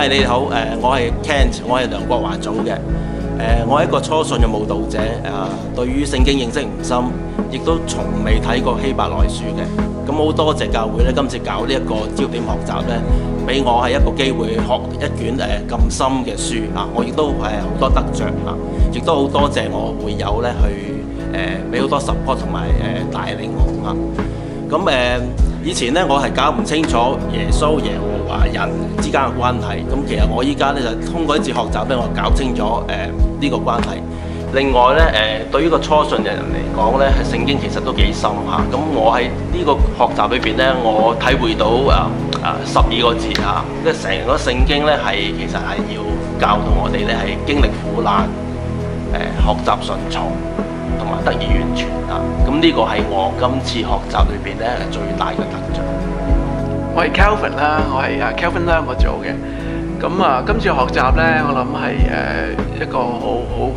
你好，我係 Kent， 我係梁國華組嘅。我係一個初信嘅慕道者，對於聖經認識唔深，亦都從未睇過希伯來書嘅。咁好多謝教會咧，今次搞呢一個焦點學習咧，俾我係一個機會學一卷咁深嘅書啊！我亦都好多得着啊！亦都好多謝我會友咧去俾好多 support 同埋帶領我啊！咁以前咧我係搞唔清楚耶穌耶和華人之間嘅關係，咁其實我依家咧就通過一次學習咧，我搞清楚呢個關係。另外咧對於個初信嘅人嚟講咧，係聖經其實都幾深嚇。咁我喺呢個學習裏邊咧，我體會到12個字嚇，即係成個聖經咧係其實係要教導我哋咧係經歷苦難，學習順從，同埋得以完全啊！咁呢個係我今次學習裏邊咧最大嘅得著。我係 Kelvin 啦，我係Kelvin 兩個組嘅。咁今次學習咧，我諗係一個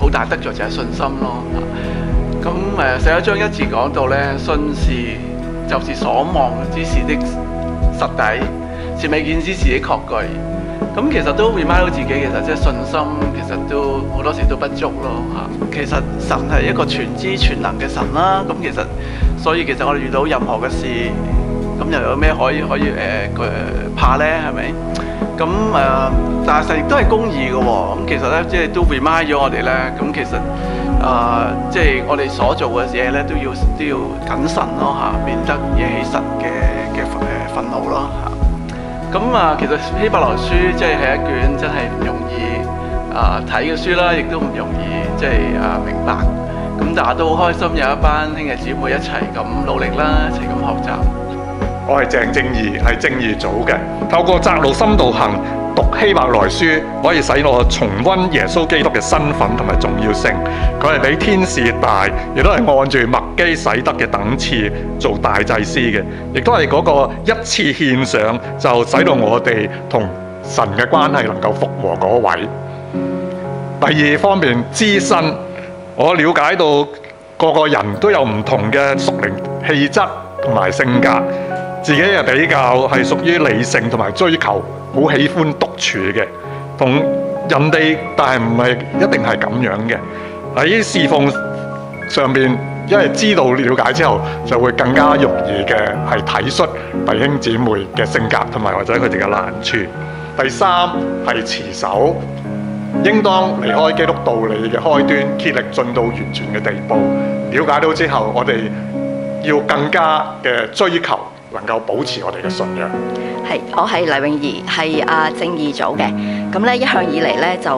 好大得著就係信心咯。咁11章1節講到咧，信是就是所望之事的實底，是未見之事的確據。咁其實都 remind 到自己，其實即係信心，其實都好多時都不足咯嚇。其實神係一個全知全能嘅神啦。咁所以其實我哋遇到任何嘅事，咁又有咩可以怕咧？係咪？咁但係神亦都係公義嘅喎。咁其實咧，即係都 remind 咗我哋咧。咁其實即係我哋所做嘅嘢咧，都要謹慎咯嚇，免得惹起神嘅憤怒咯嚇。咁其實希伯來書即係一卷真係唔容易睇嘅書啦，亦都唔容易即係明白。咁大家都好開心，有一班兄弟姊妹一齊咁努力啦，一齊咁學習。我係鄭正義，係正義組嘅。透過窄路深道行讀希伯來書，可以使我重溫耶穌基督嘅身份同埋重要性。佢係比天使大，亦都係按住麥基洗德嘅等次做大祭司嘅，亦都係嗰個一次獻上就使到我哋同神嘅關係能夠復和嗰位。第二方面，知身，我了解到個個人都有唔同嘅屬靈氣質同埋性格。自己嘅比較係屬於理性同埋追求，好喜歡獨處嘅，同人哋，但係唔係一定係咁樣嘅。喺侍奉上邊，因為知道了解之後，就會更加容易嘅係體恤弟兄姊妹嘅性格同埋或者佢哋嘅難處。第三係持守，應當離開基督道理嘅開端，竭力進到完全嘅地步。了解到之後，我哋要更加嘅追求。能夠保持我哋嘅信仰。係，我係黎詠儀，係正義組嘅。咁咧一向以嚟咧就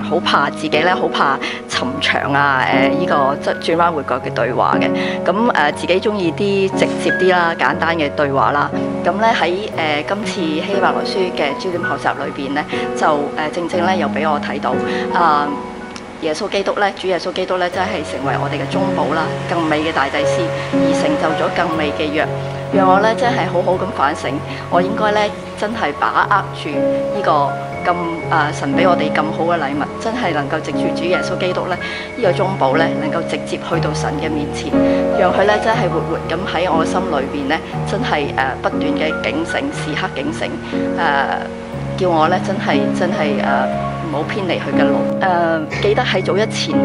好怕自己咧，好怕尋長呢個轉彎抹角嘅對話嘅。咁自己中意啲直接啲啦，簡單嘅對話啦。咁咧喺今次希伯來書嘅焦點學習裏邊咧，就正正咧又俾我睇到耶穌基督咧，主耶穌基督咧，真係成為我哋嘅中保啦，更美嘅大祭司，而成就咗更美嘅約，讓我咧真係好好咁反省，我應該咧真係把握住呢個咁神俾我哋咁好嘅禮物，真係能夠藉住主耶穌基督咧呢個中保咧，能夠直接去到神嘅面前，讓佢咧真係活活咁喺我嘅心裏邊咧，真係不斷嘅警醒，時刻警醒，叫我咧真係唔好偏離佢嘅路。記得喺早一前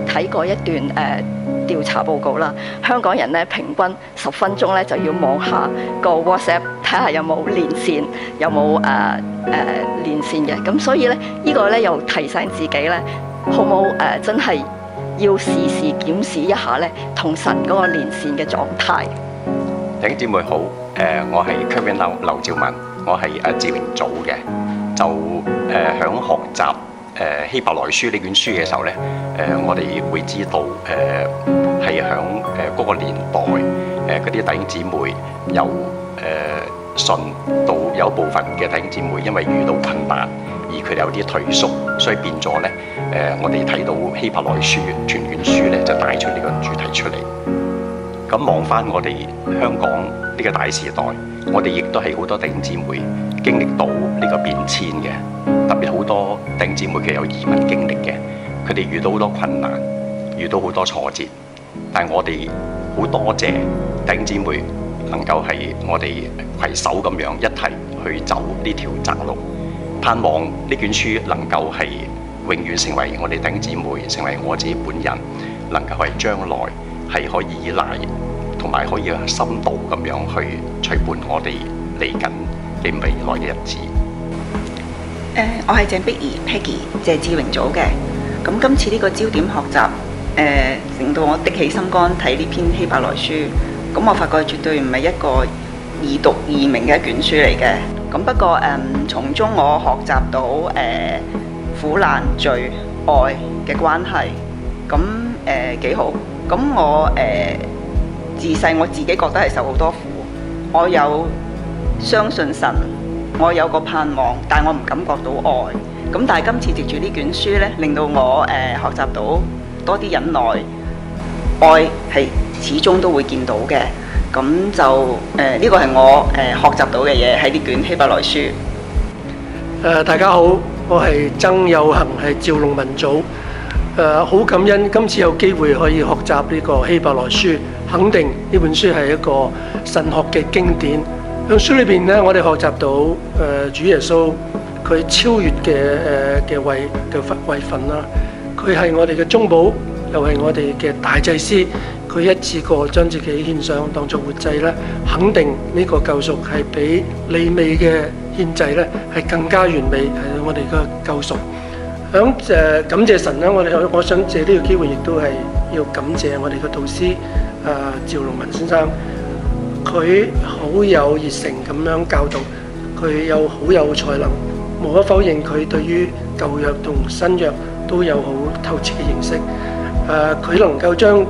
睇過一段調查報告啦。香港人咧平均10分鐘咧就要望下個 WhatsApp， 睇下有冇連線，有冇連線嘅。咁所以咧呢個咧又提醒自己咧，好冇真係要時時檢視一下咧同神嗰個連線嘅狀態。弟兄姊妹好，我係 Kevin 劉兆文，我係智榮組嘅。就響學習希伯來書呢卷書嘅時候咧，我哋會知道係響嗰個年代，嗰啲弟兄姊妹由信到有部分嘅弟兄姊妹因為遇到困難，而佢哋有啲退縮，所以變咗咧我哋睇到希伯來書全卷書咧就帶出呢個主題出嚟。咁望翻我哋香港呢個大時代，我哋亦都係好多弟兄姊妹經歷到呢個變遷嘅，特別好多弟兄姊妹佢有移民經歷嘅，佢哋遇到好多困難，遇到好多挫折，但係我哋好多謝弟兄姊妹能夠係我哋攜手咁樣一齊去走呢條窄路，盼望呢卷書能夠係永遠成為我哋弟兄姊妹，成為我自己本人，能夠係將來係可以依賴同埋可以深度咁樣去隨伴我哋嚟緊嘅未來嘅日子。我係鄭碧儀 Peggy 謝志榮組嘅。咁今次呢個焦點學習，令到我的起心肝睇呢篇希伯來書。咁我發覺絕對唔係一個易讀易明嘅一卷書嚟嘅。咁不過從中我學習到苦難、罪、愛嘅關係，咁幾好。咁我自細我自己覺得係受好多苦，我有相信神。我有個盼望，但我唔感覺到愛。咁但係今次藉住呢卷書呢，令到我學習到多啲忍耐，愛係始終都會見到嘅。咁就呢個係我學習到嘅嘢喺呢卷希伯來書。大家好，我係曾有恒，係趙龍文組。好感恩今次有機會可以學習呢個希伯來書，肯定呢本書係一個神學嘅經典。喺書裏邊咧，我哋學習到主耶穌佢超越嘅位份啦，佢係我哋嘅中保，又係我哋嘅大祭司，佢一次過將自己獻上當作活祭咧，肯定呢個救贖係比利未嘅獻祭咧係更加完美，係我哋嘅救贖。響感謝神啦，我想借呢個機會，亦都係要感謝我哋嘅導師趙龍文先生。佢好有熱誠咁樣教導，佢又好有才能，無可否認佢對於舊約同新約都有好透徹嘅認識。佢能夠將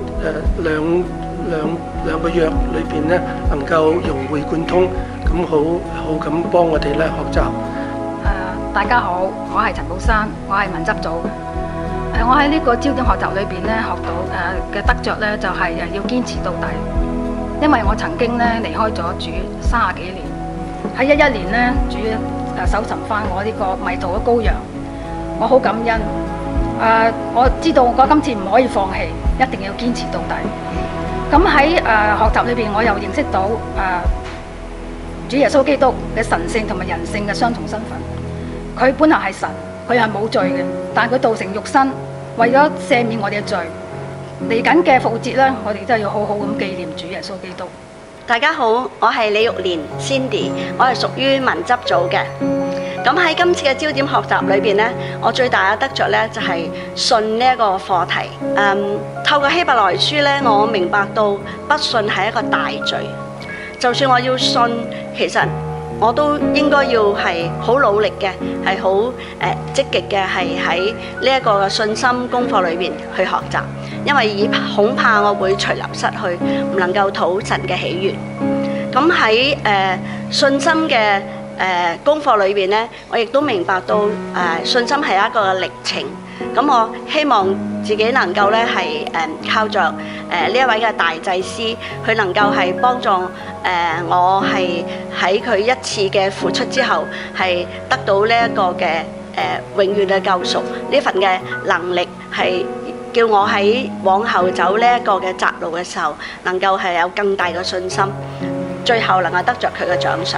兩個約裏邊咧，能夠融會貫通，咁好咁幫我哋咧學習。大家好，我係陳寶珊，我係文執組。我喺呢個焦點學習裏邊咧，學到嘅得着咧，就係要堅持到底。因為我曾經咧離開咗主30幾年，喺11年咧，主搜尋翻我呢個迷途嘅羔羊，我好感恩。我知道我今次唔可以放棄，一定要堅持到底。咁喺學習裏邊，我又認識到主耶穌基督嘅神性同埋人性嘅雙重身份。佢本來係神，佢係冇罪嘅，但佢道成肉身，為咗赦免我哋嘅罪。嚟緊嘅復活節咧，我哋都係要好好咁紀念主耶穌基督。大家好，我係李玉蓮 Cindy， 我係屬於文執組嘅。咁喺今次嘅焦點學習裏邊咧，我最大嘅得着咧就係信呢一個課題。透過希伯來書咧，我明白到不信係一個大罪。就算我要信，其實我都應該要係好努力嘅，係好積極嘅，係喺呢一個信心功課裏邊去學習。因為恐怕我會隨流失去，唔能夠討神嘅喜悅。咁喺信心嘅功課裏邊咧，我亦都明白到信心係一個歷程。咁我希望自己能夠咧係靠着呢一位嘅大祭司，佢能夠係幫助我係喺佢一次嘅付出之後，係得到呢一個嘅永遠嘅救贖。呢份嘅能力係叫我喺往後走呢一個嘅窄路嘅時候，能夠係有更大嘅信心，最後能夠得着佢嘅獎賞。